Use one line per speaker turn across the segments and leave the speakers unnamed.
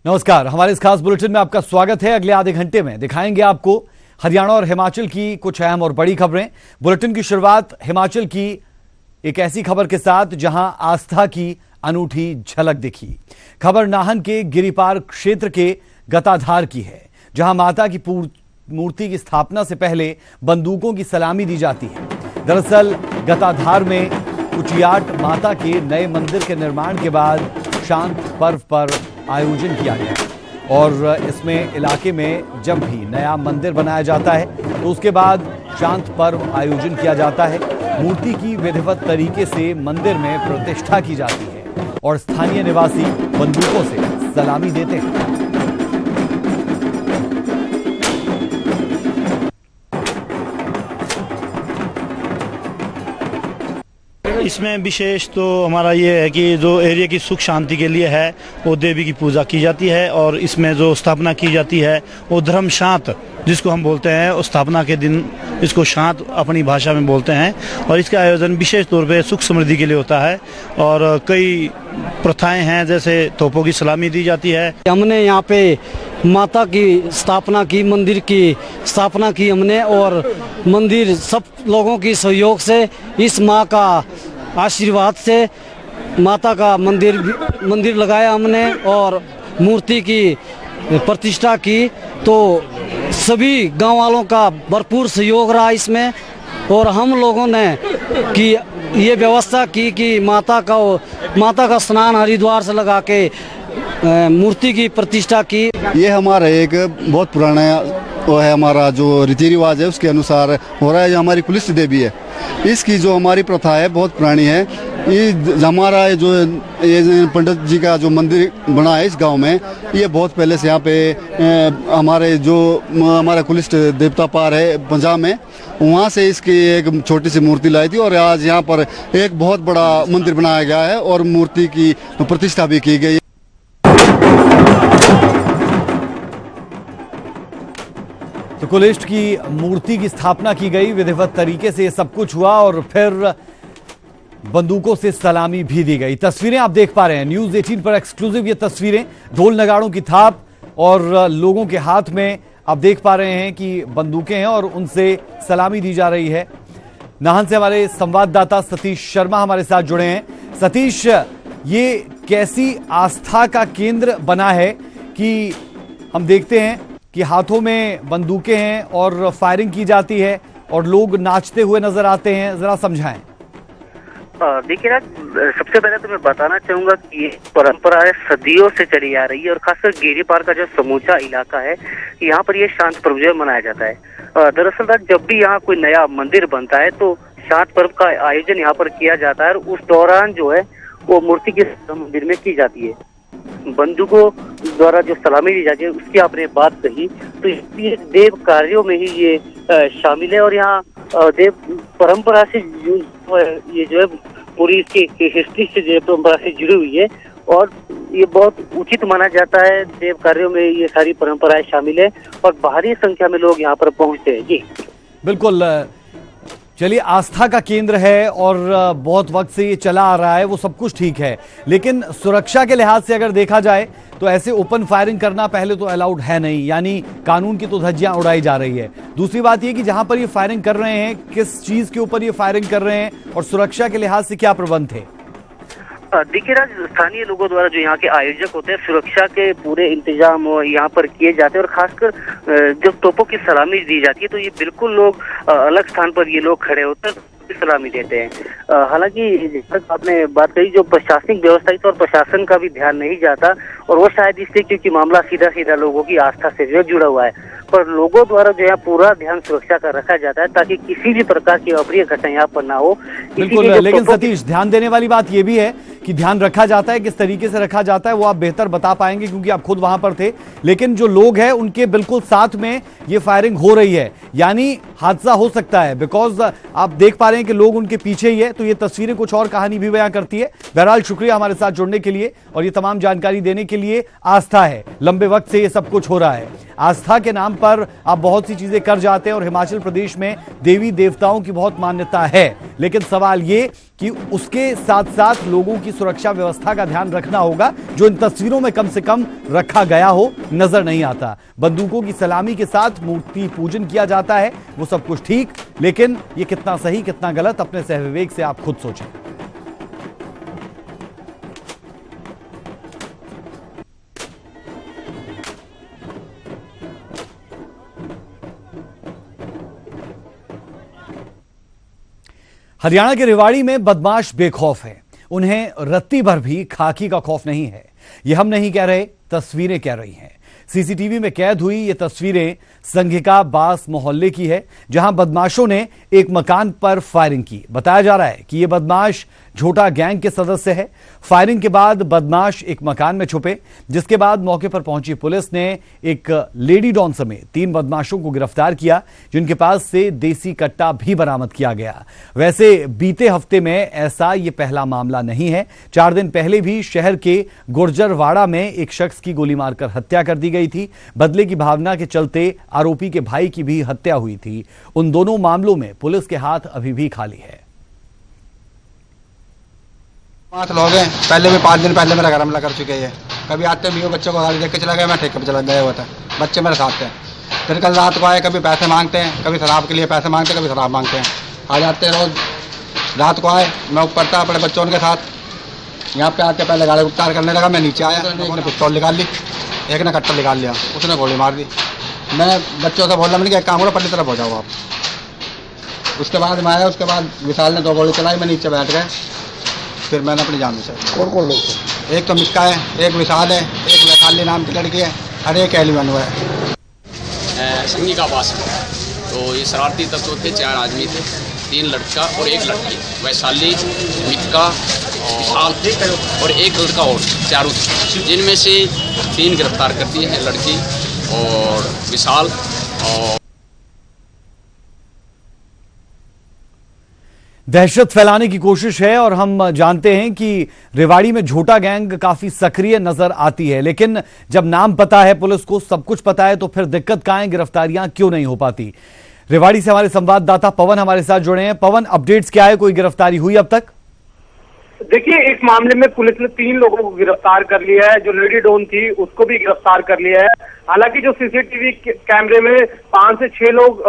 नमस्कार, हमारे इस खास बुलेटिन में आपका स्वागत है। अगले आधे घंटे में दिखाएंगे आपको हरियाणा और हिमाचल की कुछ अहम और बड़ी खबरें। बुलेटिन की शुरुआत हिमाचल की एक ऐसी खबर के साथ जहां आस्था की अनूठी झलक दिखी। खबर नाहन के गिरिपार क्षेत्र के गताधार की है, जहां माता की मूर्ति की स्थापना से पहले बंदूकों की सलामी दी जाती है। दरअसल गताधार में कुचियाट माता के नए मंदिर के निर्माण के बाद शांत पर्व पर आयोजन किया गया और इसमें इलाके में जब भी नया मंदिर बनाया जाता है तो उसके बाद शांत पर्व आयोजन किया जाता है। मूर्ति की विधिवत तरीके से मंदिर में प्रतिष्ठा की जाती है और स्थानीय निवासी बंदूकों से सलामी देते हैं।
इसमें विशेष तो हमारा ये है कि जो एरिया की सुख शांति के लिए है वो देवी की पूजा की जाती है और इसमें जो स्थापना की जाती है वो धर्म शांत जिसको हम बोलते हैं, उस स्थापना के दिन इसको शांत अपनी भाषा में बोलते हैं। और इसका आयोजन विशेष तौर पे सुख समृद्धि के लिए होता है और कई प्रथाएं हैं, जैसे तोपों की सलामी दी जाती है।
हमने यहाँ पे माता की स्थापना की, मंदिर की स्थापना की हमने, और मंदिर सब लोगों की सहयोग से, इस माँ का आशीर्वाद से माता का मंदिर लगाया हमने और मूर्ति की प्रतिष्ठा की। तो सभी गांव वालों का भरपूर सहयोग रहा इसमें और हम लोगों ने कि ये व्यवस्था की कि माता का स्नान हरिद्वार से लगा के मूर्ति की प्रतिष्ठा की।
ये हमारा एक बहुत पुराना वो है, हमारा जो रीति रिवाज है उसके अनुसार हो रहा है। जो हमारी कुलिष्ट देवी है, इसकी जो हमारी प्रथा है बहुत पुरानी है। ये हमारा जो ये पंडित जी का जो मंदिर बना है इस गांव में, ये बहुत पहले से यहाँ पे हमारा कुलिष्ट देवता पार है पंजाब में, वहाँ से इसकी एक छोटी सी मूर्ति लाई थी और आज यहाँ पर एक बहुत बड़ा मंदिर बनाया गया है और मूर्ति की प्रतिष्ठा भी की गई।
तो कुलिष्ट की मूर्ति की स्थापना की गई, विधिवत तरीके से ये सब कुछ हुआ और फिर बंदूकों से सलामी भी दी गई। तस्वीरें आप देख पा रहे हैं न्यूज़ 18 पर एक्सक्लूसिव। ये तस्वीरें ढोल नगाड़ों की थाप और लोगों के हाथ में आप देख पा रहे हैं कि बंदूकें हैं और उनसे सलामी दी जा रही है। नाहन से हमारे संवाददाता सतीश शर्मा हमारे साथ जुड़े हैं। सतीश, ये कैसी आस्था का केंद्र बना है कि हम देखते हैं कि हाथों में बंदूकें हैं और फायरिंग की जाती है और लोग नाचते हुए नजर आते हैं, जरा समझाएं।
देखिए ना, सबसे पहले तो मैं बताना चाहूंगा कि ये परंपरा है, सदियों से चली आ रही है और खासकर गिरिपार का जो समूचा इलाका है यहाँ पर ये शांत पर्व जो मनाया जाता है। दरअसल जब भी यहाँ कोई नया मंदिर बनता है तो शांत पर्व का आयोजन यहाँ पर किया जाता है और उस दौरान जो है वो मूर्ति के मंदिर में की जाती है। बंदूकों द्वारा जो सलामी दी जाती है उसकी आपने बात कही, तो ये देव कार्यों में ही ये शामिल है और यहाँ देव परंपरा से ये जो है पूरी इसकी हिस्ट्री से जो परंपरा से जुड़ी हुई है और ये बहुत उचित माना जाता है। देव कार्यों में ये सारी परंपराएं शामिल है और भारी संख्या में लोग यहाँ पर पहुंचते हैं। जी
बिल्कुल, चलिए, आस्था का केंद्र है और बहुत वक्त से ये चला आ रहा है, वो सब कुछ ठीक है, लेकिन सुरक्षा के लिहाज से अगर देखा जाए तो ऐसे ओपन फायरिंग करना पहले तो अलाउड है नहीं, यानी कानून की तो धज्जियां उड़ाई जा रही है। दूसरी बात ये कि जहां पर ये फायरिंग कर रहे हैं, किस चीज के ऊपर ये फायरिंग कर रहे हैं और सुरक्षा के लिहाज से क्या प्रबंध थे?
देखिए ना, स्थानीय लोगों द्वारा जो यहाँ के आयोजक होते हैं, सुरक्षा के पूरे इंतजाम यहाँ पर किए जाते हैं और खासकर जब तोपों की सलामी दी जाती है तो ये बिल्कुल लोग अलग स्थान पर ये लोग खड़े होते हैं, सलामी देते हैं। हालांकि आपने बात कही, जो प्रशासनिक व्यवस्था है और प्रशासन का भी ध्यान नहीं जाता और वो शायद इसलिए क्योंकि मामला सीधा सीधा लोगों की आस्था से जो जुड़ा हुआ है, पर लोगों द्वारा जो है पूरा ध्यान सुरक्षा का रखा जाता है ताकि किसी भी प्रकार की अप्रिय घटना यहाँ पर ना हो।
बिल्कुल, लेकिन सतीश, ध्यान देने वाली बात ये भी है कि ध्यान रखा जाता है, किस तरीके से रखा जाता है वो आप बेहतर बता पाएंगे क्योंकि आप खुद वहां पर थे, लेकिन जो लोग हैं उनके बिल्कुल साथ में ये फायरिंग हो रही है, यानी हादसा हो सकता है, बिकॉज आप देख पा रहे हैं कि लोग उनके पीछे ही है, तो ये तस्वीरें कुछ और कहानी भी बयां करती है। बहरहाल शुक्रिया हमारे साथ जुड़ने के लिए और ये तमाम जानकारी देने के लिए। आस्था है, लंबे वक्त से ये सब कुछ हो रहा है, आस्था के नाम पर आप बहुत सी चीजें कर जाते हैं और हिमाचल प्रदेश में देवी देवताओं की बहुत मान्यता है, लेकिन सवाल ये कि उसके साथ साथ लोगों की सुरक्षा व्यवस्था का ध्यान रखना होगा, जो इन तस्वीरों में कम से कम रखा गया हो नजर नहीं आता। बंदूकों की सलामी के साथ मूर्ति पूजन किया जाता है, वो सब कुछ ठीक, लेकिन ये कितना सही कितना गलत, अपने सहविवेक से आप खुद सोचें। हरियाणा के रेवाड़ी में बदमाश बेखौफ है, उन्हें रत्ती भर भी खाकी का खौफ नहीं है। ये हम नहीं कह रहे, तस्वीरें कह रही हैं। सीसीटीवी में कैद हुई ये तस्वीरें संघिका बास मोहल्ले की है, जहां बदमाशों ने एक मकान पर फायरिंग की। बताया जा रहा है कि ये बदमाश झोटा गैंग के सदस्य है। फायरिंग के बाद बदमाश एक मकान में छुपे, जिसके बाद मौके पर पहुंची पुलिस ने एक लेडी डॉन समेत 3 बदमाशों को गिरफ्तार किया, जिनके पास से देसी कट्टा भी बरामद किया गया। वैसे बीते हफ्ते में ऐसा ये पहला मामला नहीं है। 4 दिन पहले भी शहर के गुर्जरवाड़ा में एक शख्स की गोली मारकर हत्या कर दी गई थी। बदले की भावना के चलते आरोपी के भाई की भी हत्या हुई थी। उन दोनों मामलों में पुलिस के हाथ अभी भी खाली है।
5 लोग हैं, पहले भी 5 दिन पहले मेरा घर हमला कर चुके हैं। कभी आते भी हो, बच्चों को गाड़ी देख के चला गया, मैं ठेके पे चला गया हुआ था, बच्चे मेरे साथ थे। फिर कल रात को आए, कभी पैसे मांगते हैं, कभी शराब के लिए पैसे मांगते हैं, कभी शराब मांगते हैं, आ जाते हैं रोज। रात को आए, मैं ऊपर था अपने बच्चों के साथ, यहाँ पे आके पहले गाड़ी उतार करने लगा, मैं नीचे आया, एक ने पिस्तौल निकाल ली, एक ने कट्टा निकाल लिया, उसने गोली मार दी। मैं बच्चों से बोला, मैंने क्या काम करो, पल्ली तरफ हो जाओ आप। उसके बाद मैं आया, उसके बाद विशाल ने 2 गोली चलाई, मैं नीचे बैठ गए, फिर मैंने अपनी जान बचाई।
कौन कौन लोग थे?
एक तो मिक्का है, एक विशाल है, एक वैशाली नाम की लड़की है और एक एलिमन है।
संघिका बास में तो ये शरारती तत्व थे, 4 आदमी थे, 3 लड़का और 1 लड़की। वैशाली, मिक्का और 1 लड़का और 4, जिनमें से 3 गिरफ्तार कर दिए हैं, लड़की और विशाल। और
दहशत फैलाने की कोशिश है और हम जानते हैं कि रेवाड़ी में झोटा गैंग काफी सक्रिय नजर आती है, लेकिन जब नाम पता है, पुलिस को सब कुछ पता है, तो फिर दिक्कत कहां है, गिरफ्तारियां क्यों नहीं हो पाती। रेवाड़ी से हमारे संवाददाता पवन हमारे साथ जुड़े हैं। पवन, अपडेट्स क्या है, कोई गिरफ्तारी हुई अब तक?
देखिए, इस मामले में पुलिस ने 3 लोगों को गिरफ्तार कर लिया है। जो लेडी डॉन थी उसको भी गिरफ्तार कर लिया है। हालांकि जो सीसीटीवी कैमरे में 5 से 6 लोग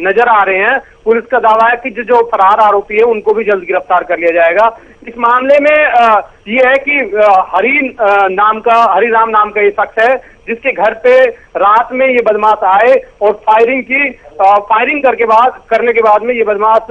नजर आ रहे हैं, पुलिस का दावा है कि जो फरार आरोपी है उनको भी जल्द गिरफ्तार कर लिया जाएगा। इस मामले में ये है कि हरिराम नाम का ये शख्स है, जिसके घर पे रात में ये बदमाश आए और फायरिंग की। फायरिंग करने के बाद में ये बदमाश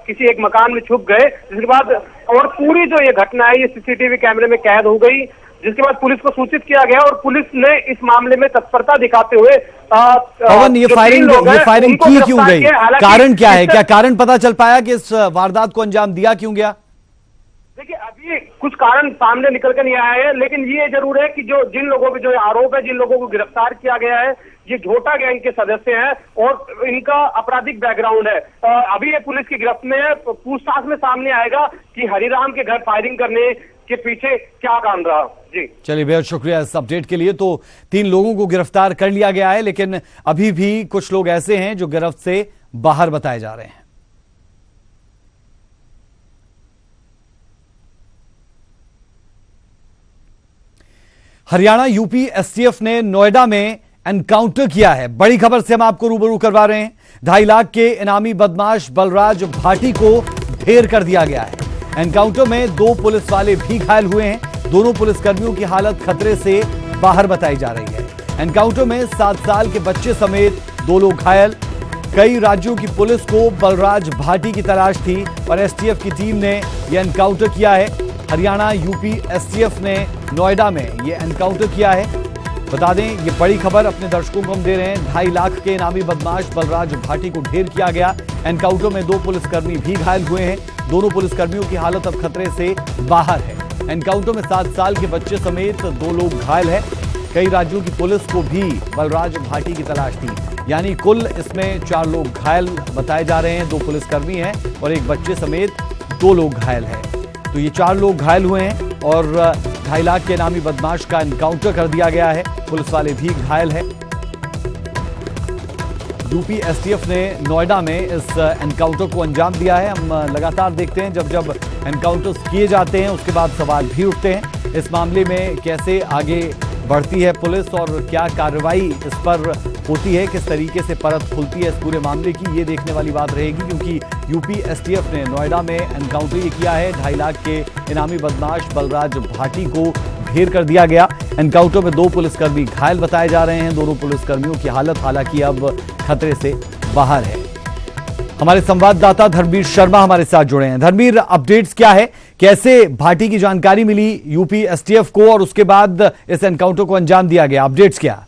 किसी एक मकान में छुप गए, जिसके बाद और पूरी जो ये घटना है ये सीसीटीवी कैमरे में कैद हो गई, जिसके बाद पुलिस को सूचित किया गया और पुलिस ने इस मामले में तत्परता दिखाते हुए
पवन, ये फायरिंग की क्यों गई, कारण क्या है, क्या कारण पता चल पाया कि इस वारदात को अंजाम दिया क्यों गया?
देखिए, अभी कुछ कारण सामने निकल कर नहीं आया है, लेकिन ये जरूर है कि जिन लोगों पे जो आरोप है, जिन लोगों को गिरफ्तार किया गया है, ये झोटा गैंग के सदस्य हैं और इनका आपराधिक बैकग्राउंड है। अभी ये पुलिस की गिरफ्त में है। पूछताछ में सामने आएगा कि हरिराम के घर फायरिंग करने के पीछे क्या काम रहा। जी
चलिए, बेहद शुक्रिया इस अपडेट के लिए। तो 3 लोगों को गिरफ्तार कर लिया गया है, लेकिन अभी भी कुछ लोग ऐसे हैं जो गिरफ्त से बाहर बताए जा रहे हैं। हरियाणा यूपी एसटीएफ ने नोएडा में एनकाउंटर किया है। बड़ी खबर से हम आपको रूबरू करवा रहे हैं। 2.5 लाख के इनामी बदमाश बलराज भाटी को ढेर कर दिया गया है। एनकाउंटर में 2 पुलिस वाले भी घायल हुए हैं। दोनों पुलिसकर्मियों की हालत खतरे से बाहर बताई जा रही है। एनकाउंटर में 7 साल के बच्चे समेत 2 लोग घायल। कई राज्यों की पुलिस को बलराज भाटी की तलाश थी और एसटीएफ की टीम ने यह एनकाउंटर किया है। हरियाणा यूपी एसटीएफ ने नोएडा में यह एनकाउंटर किया है। बता दें, ये बड़ी खबर अपने दर्शकों को हम दे रहे हैं। 2.5 लाख के इनामी बदमाश बलराज भाटी को ढेर किया गया। एनकाउंटर में 2 पुलिसकर्मी भी घायल हुए हैं। दोनों पुलिसकर्मियों की हालत अब खतरे से बाहर है। एनकाउंटर में 7 साल के बच्चे समेत 2 लोग घायल हैं। कई राज्यों की पुलिस को भी बलराज भाटी की तलाश थी। यानी कुल इसमें 4 लोग घायल बताए जा रहे हैं। 2 पुलिसकर्मी हैं और एक बच्चे समेत 2 लोग घायल हैं। तो ये 4 लोग घायल हुए हैं और 2.5 लाख के इनामी बदमाश का एनकाउंटर कर दिया गया है। पुलिस वाले भी घायल हैं। यूपी एसटीएफ ने नोएडा में इस एनकाउंटर को अंजाम दिया है। हम लगातार देखते हैं जब एनकाउंटर्स किए जाते हैं उसके बाद सवाल भी उठते हैं। इस मामले में कैसे आगे बढ़ती है पुलिस और क्या कार्रवाई इस पर होती है, किस तरीके से परत खुलती है इस पूरे मामले की, ये देखने वाली बात रहेगी। क्योंकि यूपी एसटीएफ ने नोएडा में एनकाउंटर ये किया है। 2.5 लाख के इनामी बदमाश बलराज भाटी को ढेर कर दिया गया। एनकाउंटर में 2 पुलिसकर्मी घायल बताए जा रहे हैं। दोनों पुलिसकर्मियों की हालत हालांकि अब खतरे से बाहर है। हमारे संवाददाता धर्मवीर शर्मा हमारे साथ जुड़े हैं। धर्मवीर, अपडेट्स क्या है, कैसे भाटी की जानकारी मिली यूपी एसटीएफ को और उसके बाद इस एनकाउंटर को अंजाम दिया गया, अपडेट्स क्या?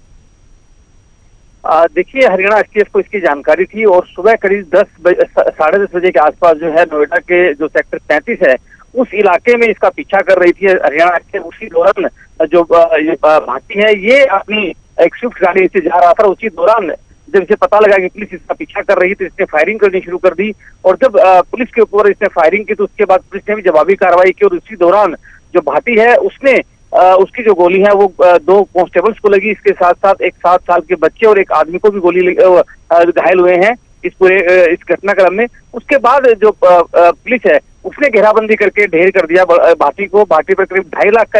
देखिए, हरियाणा एसटीएफ को इसकी जानकारी थी और सुबह करीब 10 10:30 बजे के आसपास जो है नोएडा के जो सेक्टर 35 है उस इलाके में इसका पीछा कर रही थी हरियाणा एसटीएफ। उसी दौरान जो भाटी है ये अपनी एक स्विफ्ट गाड़ी से जा रहा था। उसी दौरान जब इसे पता लगा कि पुलिस इसका पीछा कर रही तो इसने फायरिंग करनी शुरू कर दी और जब पुलिस के ऊपर इसने फायरिंग की तो उसके बाद पुलिस ने भी जवाबी कार्रवाई की और उसी दौरान जो भाटी है उसने उसकी जो गोली है वो 2 कांस्टेबल्स को लगी। इसके साथ साथ एक 7 साल के बच्चे और एक आदमी को भी गोली घायल हुए हैं इस पूरे इस घटनाक्रम में। उसके बाद जो पुलिस है उसने घेराबंदी करके ढेर कर दिया भाटी को। भाटी पर करीब 2.5 लाख का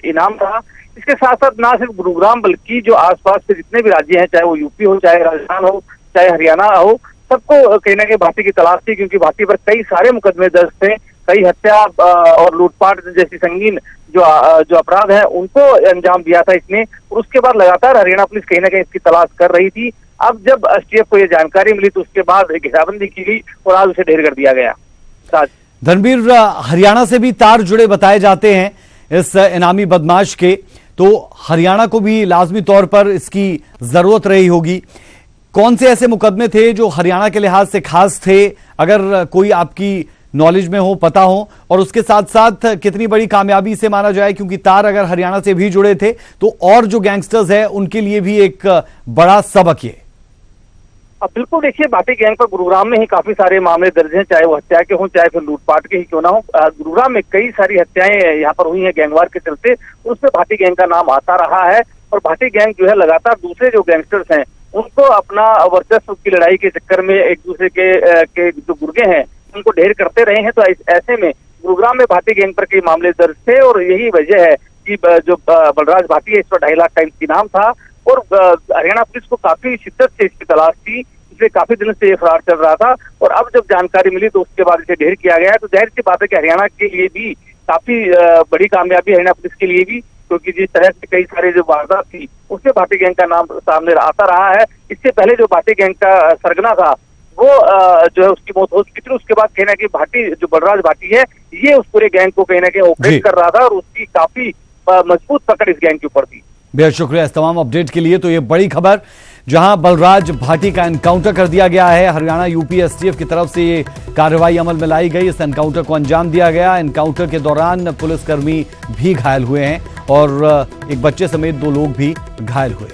इनाम था। इसके साथ साथ ना सिर्फ गुरुग्राम बल्कि जो आसपास के जितने भी राज्य हैं, चाहे वो यूपी हो, चाहे राजस्थान हो, चाहे हरियाणा हो, सबको कहीं ना कहीं भाटी की तलाश थी। क्योंकि भाटी पर कई सारे मुकदमे दर्ज थे, कई हत्या और लूटपाट जैसी संगीन जो अपराध है उनको अंजाम दिया था इसने। और उसके बाद लगातार हरियाणा पुलिस कहीं ना कहीं इसकी तलाश कर रही थी। अब जब एसटीएफ को ये जानकारी मिली तो उसके बाद घेराबंदी की गई और आज उसे ढेर कर दिया गया।
धर्मवीर, हरियाणा से भी तार जुड़े बताए जाते हैं इस इनामी बदमाश के, तो हरियाणा को भी लाजमी तौर पर इसकी जरूरत रही होगी। कौन से ऐसे मुकदमे थे जो हरियाणा के लिहाज से खास थे, अगर कोई आपकी नॉलेज में हो, पता हो, और उसके साथ साथ कितनी बड़ी कामयाबी से माना जाए, क्योंकि तार अगर हरियाणा से भी जुड़े थे तो और जो गैंगस्टर्स हैं उनके लिए भी एक बड़ा सबक ये।
बिल्कुल, देखिए, भाटी गैंग पर गुरुग्राम में ही काफी सारे मामले दर्ज हैं, चाहे वो हत्या के हों चाहे फिर लूटपाट के ही क्यों ना हो। गुरुग्राम में कई सारी हत्याएं यहाँ पर हुई हैं गैंगवार के चलते, उसमें भाटी गैंग का नाम आता रहा है। और भाटी गैंग जो है लगातार दूसरे जो गैंगस्टर्स हैं उनको अपना वर्चस्व की लड़ाई के चक्कर में एक दूसरे के जो गुर्गे हैं उनको ढेर करते रहे हैं। तो ऐसे में गुरुग्राम में भाटी गैंग पर कई मामले दर्ज थे और यही वजह है कि जो बलराज भाटी है इस पर 2.5 लाख का इनाम था। और हरियाणा पुलिस को काफी शिद्दत से इसकी तलाश थी, इसलिए काफी दिनों से ये फरार चल रहा था। और अब जब जानकारी मिली तो उसके बाद इसे ढेर किया गया है। तो जाहिर सी बात है कि हरियाणा के लिए भी काफी बड़ी कामयाबी हरियाणा पुलिस के लिए भी, क्योंकि जिस तरह से कई सारे जो वारदात थी उससे भाटी गैंग का नाम सामने आता रहा है। इससे पहले जो भाटी गैंग का सरगना था वो जो है उसकी मौत हो चुकी थी। उसके बाद कहीं ना कहीं भाटी जो बलराज भाटी है ये उस पूरे गैंग को कहीं ना कहीं ऑपरेट कर रहा था और उसकी काफी मजबूत पकड़ इस गैंग के ऊपर थी।
बेहद शुक्रिया इस तमाम अपडेट के लिए। तो ये बड़ी खबर, जहां बलराज भाटी का एनकाउंटर कर दिया गया है, हरियाणा यूपी एसटीएफ की तरफ से ये कार्रवाई अमल में लाई गई, इस एनकाउंटर को अंजाम दिया गया। एनकाउंटर के दौरान पुलिसकर्मी भी घायल हुए हैं और एक बच्चे समेत 2 लोग भी घायल हुए।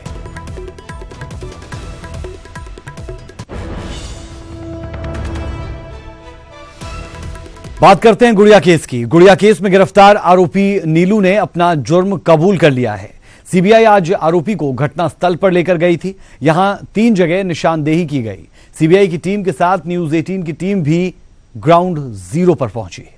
बात करते हैं गुड़िया केस की। गुड़िया केस में गिरफ्तार आरोपी नीलू ने अपना जुर्म कबूल कर लिया है। सीबीआई आज आरोपी को घटनास्थल पर लेकर गई थी। यहां 3 जगह निशानदेही की गई। सीबीआई की टीम के साथ न्यूज 18 की टीम भी ग्राउंड जीरो पर पहुंची।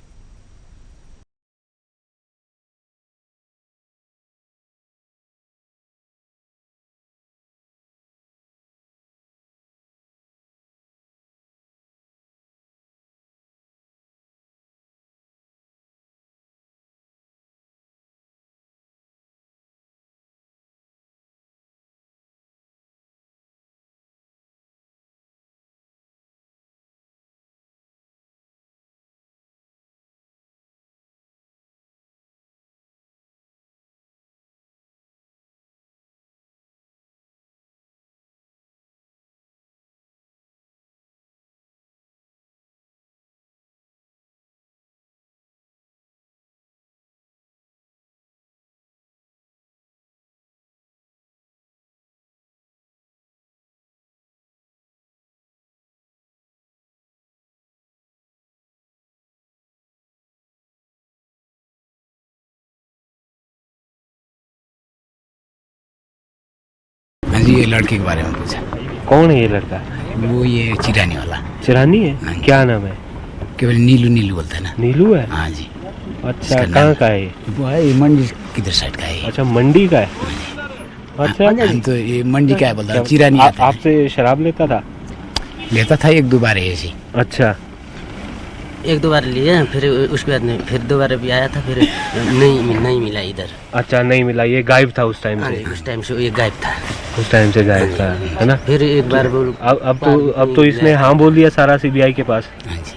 जी, ये लड़के के बारे में पूछा।
कौन है ये लड़का?
वो ये चिरानी वाला।
चिरानी है?
हाँ जी।
क्या नाम है?
केवल नीलू नीलू बोलते हैं ना।
नीलू है?
हाँ जी।
अच्छा, कहाँ का है ये?
वो है मंडी किधर साइड का है।
अच्छा, मंडी का है। अच्छा,
हम तो ये मंडी का है बोलता है, चिरानी
आपसे शराब लेता था?
लेता था एक दो बार ऐसे।
अच्छा,
एक दो बार लिए, फिर उसके बाद नहीं, फिर दोबारा भी आया था, फिर नहीं मिला इधर।
अच्छा, नहीं मिला। ये गायब था उस टाइम से?
उस टाइम से ये गायब था।
उस टाइम से गायब था, है ना?
फिर एक बार बोल
अब तो इसने हाँ बोल दिया सारा सीबीआई के पास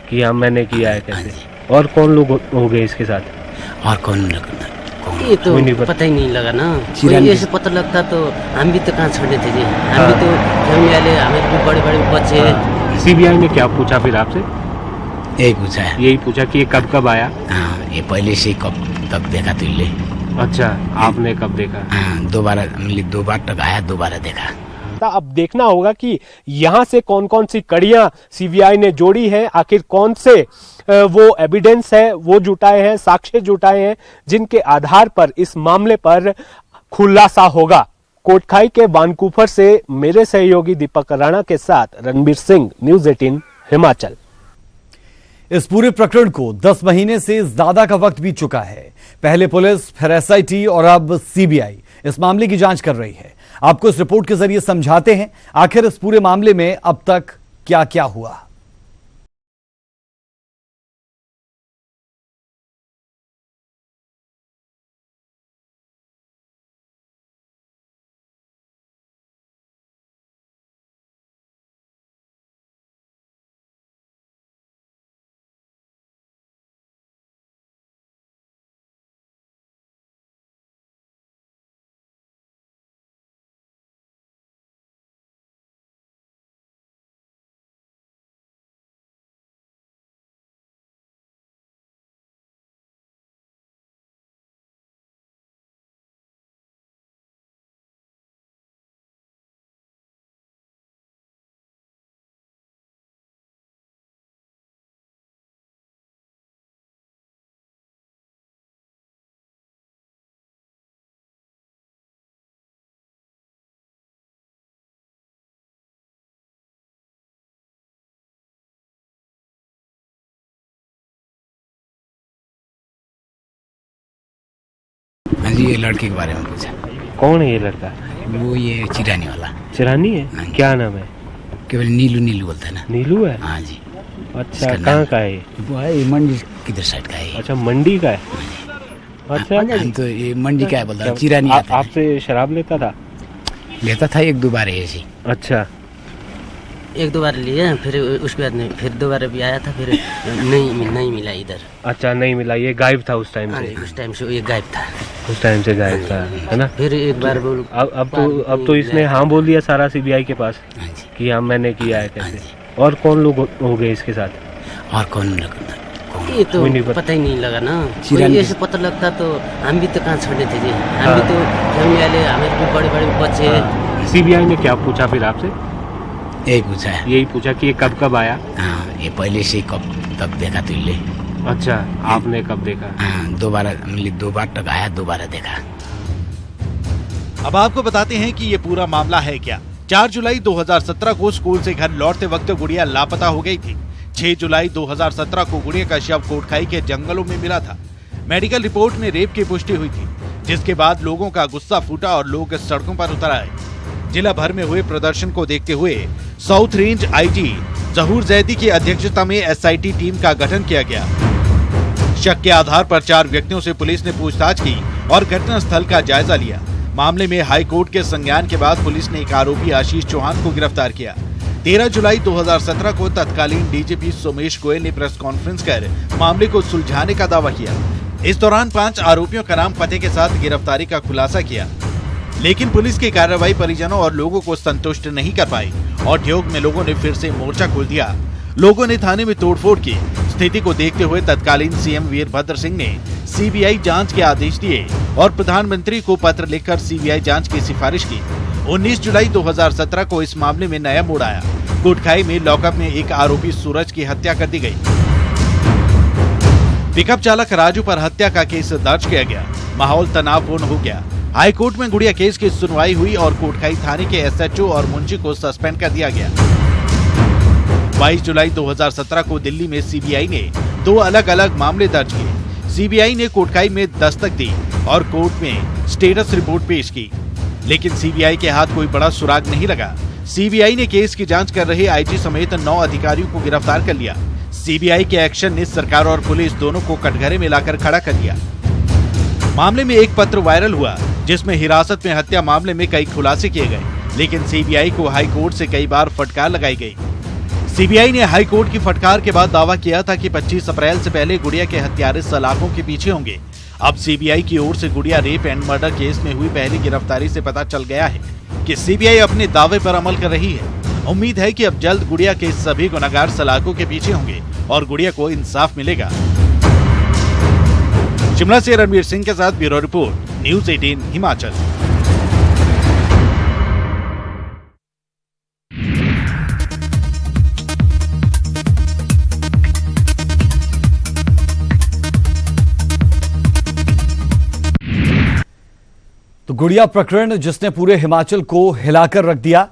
कि हाँ मैंने किया है। कैसे? और कौन लोग हो गए इसके साथ?
और कौन
ये तो पता ही नहीं लगा ना। कोई ऐसे पता लगता तो हम भी तो कहाँ छोड़े थे जी। हम भी तो फैमिली वाले, हमें भी बड़े बड़े बच्चे।
सीबीआई ने क्या पूछा फिर आपसे?
यही पूछा है।
यही पूछा कि ये कब आया?
हाँ, ये पहले से कब तक देखा तुझे?
अच्छा, आपने कब देखा?
हाँ, दो बार तक आया, दोबारा देखा।
अब देखना होगा कि यहाँ से कौन कौन सी कड़ियां सीबीआई ने जोड़ी हैं, आखिर कौन से वो एविडेंस है वो जुटाए हैं, साक्ष्य जुटाए हैं, जिनके आधार पर इस मामले पर खुलासा होगा। कोटखाई के वानकूवर से मेरे सहयोगी दीपक राणा के साथ रणबीर सिंह, न्यूज़ 18 हिमाचल।
इस पूरे प्रकरण को 10 महीने से ज्यादा का वक्त बीत चुका है। पहले पुलिस, फिर एसआईटी और अब सीबीआई इस मामले की जांच कर रही है। आपको इस रिपोर्ट के जरिए समझाते हैं आखिर इस पूरे मामले में अब तक क्या क्या हुआ।
हाँ जी, ये लड़के के बारे में पूछा।
कौन है ये लड़का?
वो ये चिरानी वाला।
चिरानी है?
हाँ,
क्या नाम है?
केवल नीलू नीलू बोलते हैं ना।
नीलू है?
हाँ जी।
अच्छा, कहाँ का है?
वो है मंडी किधर साइड का है।
अच्छा, मंडी का है? अच्छा,
हम तो ये मंडी का है बोलता है, चिरानी
आपसे शराब लेता था?
लेता था एक दो बार ऐसे।
अच्छा,
एक दो बार लिए, फिर उसके बाद नहीं, फिर दोबारा भी आया था, फिर नहीं मिला इधर।
अच्छा, नहीं मिला। ये गायब था उस टाइम से?
उस टाइम से ये गायब था।
उस टाइम से गायब था, है ना?
फिर एक बार बोल
अब तो इसने हाँ बोल दिया सारा सीबीआई के पास कि हाँ मैंने किया है। कैसे? और कौन लोग हो गए इसके साथ?
और कौन
ये तो पता ही नहीं लगा ना। कोई ऐसे पता लगता तो हम भी तो कहाँ छोड़े थे जी। हम भी तो फैमिली वाले, हमें भी बड़े बड़े बच्चे।
सीबीआई ने क्या पूछा फिर आपसे?
यही पूछा है।
यही पूछा कि ये कब आया?
हाँ, ये पहले से कब तक देखा तुझे?
अच्छा, आपने कब देखा?
हाँ, दो बार तक आया, दोबारा देखा।
अब आपको बताते हैं कि ये पूरा मामला है क्या। 4 जुलाई 2017 को स्कूल से घर लौटते वक्त गुड़िया लापता हो गई थी। 6 जुलाई 2017 को गुड़िया का शव कोटखाई के जंगलों में मिला था। मेडिकल रिपोर्ट में रेप की पुष्टि हुई थी, जिसके बाद लोगों का गुस्सा फूटा और लोग सड़कों पर उतर आए। जिला भर में हुए प्रदर्शन को देखते हुए साउथ रेंज आईजी जहूर जैदी की अध्यक्षता में एसआईटी टीम का गठन किया गया। शक के आधार पर 4 व्यक्तियों से पुलिस ने पूछताछ की और घटना स्थल का जायजा लिया। मामले में हाई कोर्ट के संज्ञान के बाद पुलिस ने एक आरोपी आशीष चौहान को गिरफ्तार किया। 13 जुलाई 2017 को तत्कालीन डीजीपी सोमेश गोयल ने प्रेस कॉन्फ्रेंस कर मामले को सुलझाने का दावा किया। इस दौरान 5 आरोपियों का नाम पते के साथ गिरफ्तारी का खुलासा किया, लेकिन पुलिस की कार्रवाई परिजनों और लोगों को संतुष्ट नहीं कर पाई और ठियोग में लोगों ने फिर से मोर्चा खोल दिया। लोगों ने थाने में तोड़फोड़ की। स्थिति को देखते हुए तत्कालीन सीएम वीरभद्र सिंह ने सीबीआई जांच के आदेश दिए और प्रधानमंत्री को पत्र लिखकर सीबीआई जांच की सिफारिश की। 19 जुलाई 2017 को इस मामले में नया मोड़ आया। कोटखाई में लॉकअप में एक आरोपी सूरज की हत्या कर दी गई। पिकअप चालक राजू पर हत्या का केस दर्ज किया गया। माहौल तनावपूर्ण हो गया। हाई कोर्ट में गुड़िया केस की सुनवाई हुई और कोटखाई थाने के एसएचओ और मुंशी को सस्पेंड कर दिया गया। 22 जुलाई 2017 को दिल्ली में सीबीआई ने 2 अलग अलग मामले दर्ज किए। सीबीआई ने कोटखाई में दस्तक दी और कोर्ट में स्टेटस रिपोर्ट पेश की, लेकिन सीबीआई के हाथ कोई बड़ा सुराग नहीं लगा। सीबीआई ने केस की जांच कर रहे आईजी समेत 9 अधिकारियों को गिरफ्तार कर लिया। सीबीआई के एक्शन ने सरकार और पुलिस दोनों को कटघरे में लाकर खड़ा कर दिया। मामले में एक पत्र वायरल हुआ जिसमें हिरासत में हत्या मामले में कई खुलासे किए गए, लेकिन सीबीआई को हाई कोर्ट से कई बार फटकार लगाई गई। सीबीआई ने हाई कोर्ट की फटकार के बाद दावा किया था कि 25 अप्रैल से पहले गुड़िया के हत्यारे सलाखों के पीछे होंगे। अब सीबीआई की ओर से गुड़िया रेप एंड मर्डर केस में हुई पहली गिरफ्तारी से पता चल गया है कि सीबीआई अपने दावे पर अमल कर रही है। उम्मीद है कि अब जल्द गुड़िया के सभी गुनहगार सलाखों के पीछे होंगे और गुड़िया को इंसाफ मिलेगा। शिमला से रणवीर सिंह के साथ ब्यूरो रिपोर्ट, न्यूज़ 18 हिमाचल।
तो गुड़िया प्रकरण जिसने पूरे हिमाचल को हिलाकर रख दिया,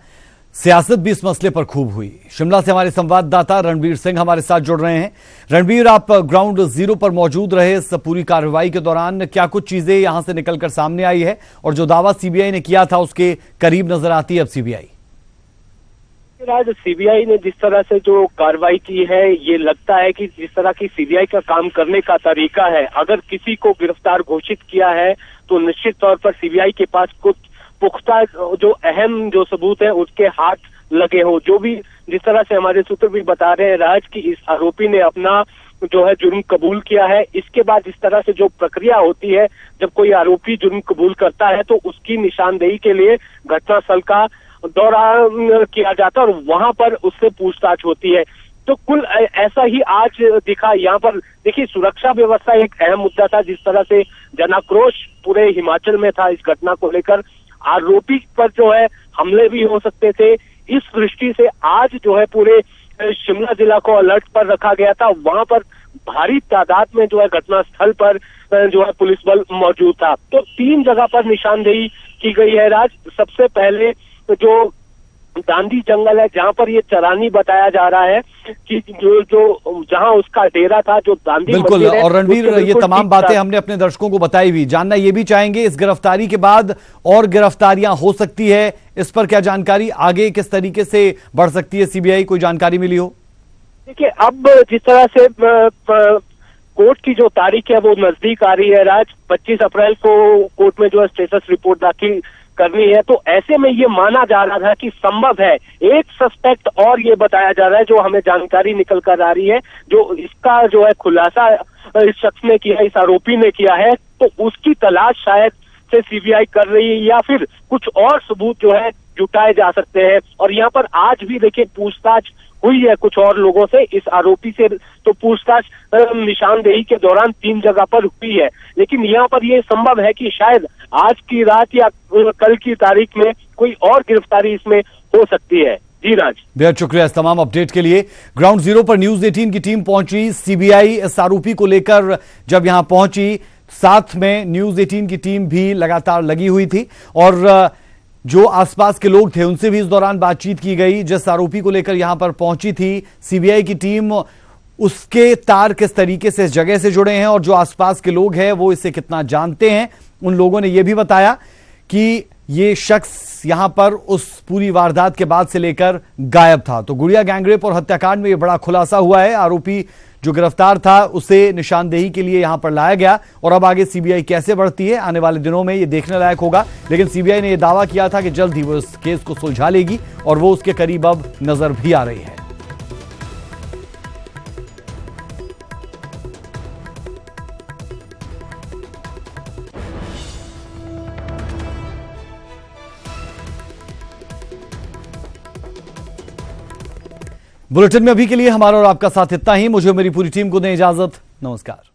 सियासत भी इस मसले पर खूब हुई। शिमला से हमारे संवाददाता रणवीर सिंह हमारे साथ जुड़ रहे हैं। रणवीर, आप ग्राउंड जीरो पर मौजूद रहे इस पूरी कार्रवाई के दौरान, क्या कुछ चीजें यहां से निकलकर सामने आई है और जो दावा सीबीआई ने किया था उसके करीब नजर आती है अब सीबीआई?
आज सीबीआई ने जिस तरह से जो कार्रवाई की है, ये लगता है कि जिस तरह की सीबीआई का काम करने का तरीका है, अगर किसी को गिरफ्तार घोषित किया है तो निश्चित तौर पर सीबीआई के पास कुछ पुख्ता जो अहम जो सबूत है उसके हाथ लगे हो। जो भी जिस तरह से हमारे सूत्र भी बता रहे हैं राज की इस आरोपी ने अपना जो है जुर्म कबूल किया है। इसके बाद इस तरह से जो प्रक्रिया होती है, जब कोई आरोपी जुर्म कबूल करता है तो उसकी निशानदेही के लिए घटनास्थल का दौरा किया जाता है और वहां पर उससे पूछताछ होती है। तो कुल ऐसा ही आज दिखा। यहाँ पर देखिए, सुरक्षा व्यवस्था एक अहम मुद्दा था। जिस तरह से जनाक्रोश पूरे हिमाचल में था इस घटना को लेकर, आरोपी पर जो है हमले भी हो सकते थे, इस दृष्टि से आज जो है पूरे शिमला जिला को अलर्ट पर रखा गया था। वहां पर भारी तादाद में जो है घटनास्थल पर जो है पुलिस बल मौजूद था। तो 3 जगह पर निशानदेही की गई है राज। सबसे पहले जो दांडी जंगल है, जहां पर ये चरानी बताया जा रहा है कि जो जहां उसका डेरा था, जो दांडी
बिल्कुल। और रणवीर, ये तमाम बातें हमने अपने दर्शकों को बताई हुई। जानना ये भी चाहेंगे इस गिरफ्तारी के बाद और गिरफ्तारियां हो सकती है, इस पर क्या जानकारी आगे किस तरीके से बढ़ सकती है? सीबीआई कोई जानकारी मिली हो?
देखिए, अब जिस तरह से कोर्ट की जो तारीख है वो नजदीक आ रही है राज। 25 अप्रैल को कोर्ट में जो है स्टेटस रिपोर्ट दाखिल करनी है, तो ऐसे में ये माना जा रहा था कि संभव है एक सस्पेक्ट और ये बताया जा रहा है, जो हमें जानकारी निकल कर आ रही है, जो इसका जो है खुलासा इस शख्स ने किया, इस आरोपी ने किया है, तो उसकी तलाश शायद से सीबीआई कर रही है या फिर कुछ और सबूत जो है जुटाए जा सकते हैं। और यहाँ पर आज भी देखिए पूछताछ हुई है कुछ और लोगों से। इस आरोपी से तो पूछताछ निशानदेही के दौरान 3 जगह पर हुई है, लेकिन यहाँ पर ये संभव है कि शायद आज की रात या कल की तारीख में कोई और गिरफ्तारी इसमें हो सकती है। जी राज,
बेहद शुक्रिया इस तमाम अपडेट के लिए। ग्राउंड जीरो पर न्यूज़ 18 की टीम पहुंची। सीबीआई इस आरोपी को लेकर जब यहां पहुंची, साथ में न्यूज़ 18 की टीम भी लगातार लगी हुई थी और जो आसपास के लोग थे उनसे भी इस दौरान बातचीत की गई। जिस आरोपी को लेकर यहां पर पहुंची थी सीबीआई की टीम, उसके तार किस तरीके से इस जगह से जुड़े हैं और जो आसपास के लोग हैं वो इसे कितना जानते हैं। उन लोगों ने यह भी बताया कि ये शख्स यहां पर उस पूरी वारदात के बाद से लेकर गायब था। तो गुड़िया गैंगरेप और हत्याकांड में यह बड़ा खुलासा हुआ है। आरोपी जो गिरफ्तार था उसे निशानदेही के लिए यहां पर लाया गया और अब आगे सीबीआई कैसे बढ़ती है आने वाले दिनों में ये देखने लायक होगा। लेकिन सीबीआई ने यह दावा किया था कि जल्द ही वो इस केस को सुलझा लेगी और वो उसके करीब अब नजर भी आ रही है। बुलेटिन में अभी के लिए हमारा और आपका साथ इतना ही। मुझे मेरी पूरी टीम को दें इजाजत। नमस्कार।